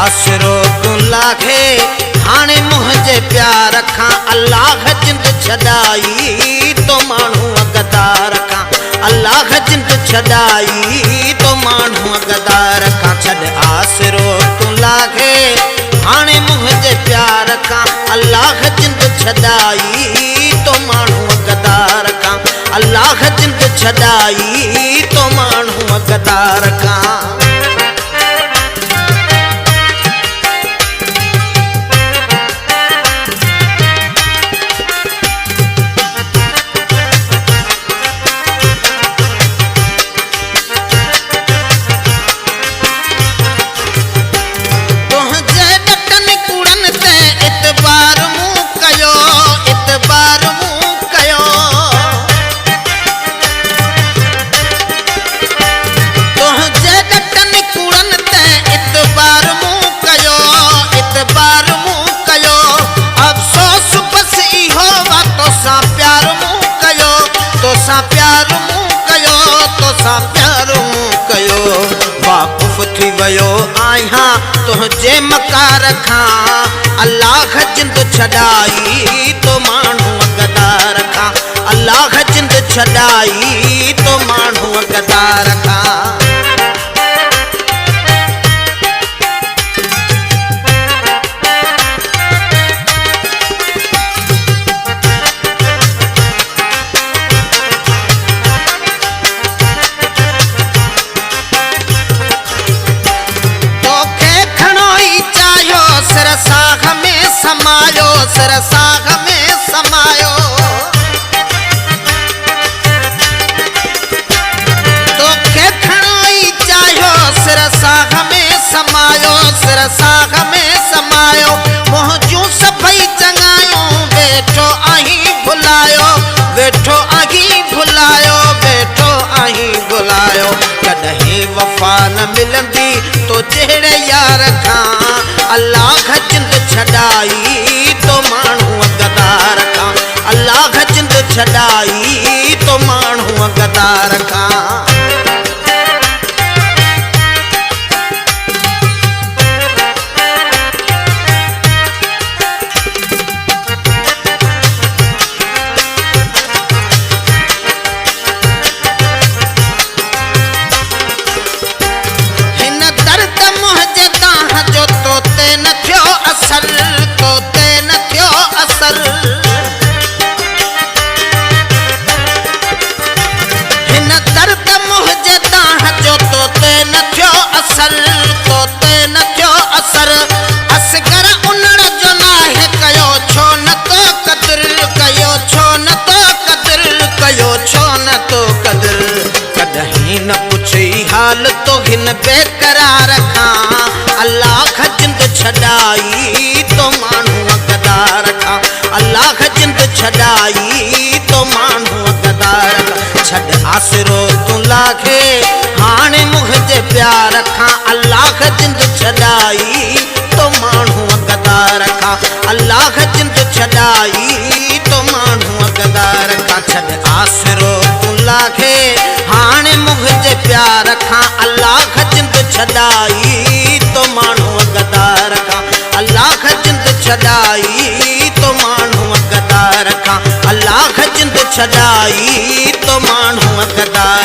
आसरो तू लाखे हाणे मुझे प्यार खां अल्लाह जिंद छॾाई तो माण्हू अगदार खां अल्लाह जिंद छॾाई तो माण्हू अगदार खां छॾ आसरो तू लाखे हाणे मुझे प्यार खां अल्लाह जिंद छॾाई तो माण्हू अगदार खां अल्लाह जिंद छॾाई तो माण्हू अगदार खां वाक़ुफ़ थी वियो आहियां तुंहिंजे मकार खां अल्लाह जिंद छॾाई तो माण्हू अगदार खां अल्लाह जिंद छॾाई तो माण्हू अगदार खां समायो सरसाग में समायो तो के खणोई चाहियो सरसाग में समायो सरसाग में समायो मोहजू सभई चङायूं वेठो आहीं भुलायो वेठो आहीं भुलायो वेठो आहीं भुलायो कॾहिं वफ़ा न मिलंदी तो जहिड़े यार खां अल्लाह जिंद छॾाई तो माण्हू अगदार खां अल्लाह जिंद छॾाई तो माण्हू अगदार खां न पुछी हाल तो हिन बेकरार खां अल्लाह जिंद छॾाई तो माण्हू अगदार खां अल्लाह जिंद छॾाई तो माण्हू अगदार खां छॾ आसरो तू लाखे हाणे मुझे प्यार खां अल्लाह जिंद छॾाई तो माण्हू अगदार खां अल्लाह जिंद छॾाई तो माण्हू अगदार खां छॾ आसरो तू लाखे हाणे मुझे प्यार खां अल्लाह जिंद छॾाई तो माण्हू अगदार खां अल्लाह जिंद छॾाई तो माण्हू अगदार खां अल्लाह जिंद छॾाई तो माण्हू अगदार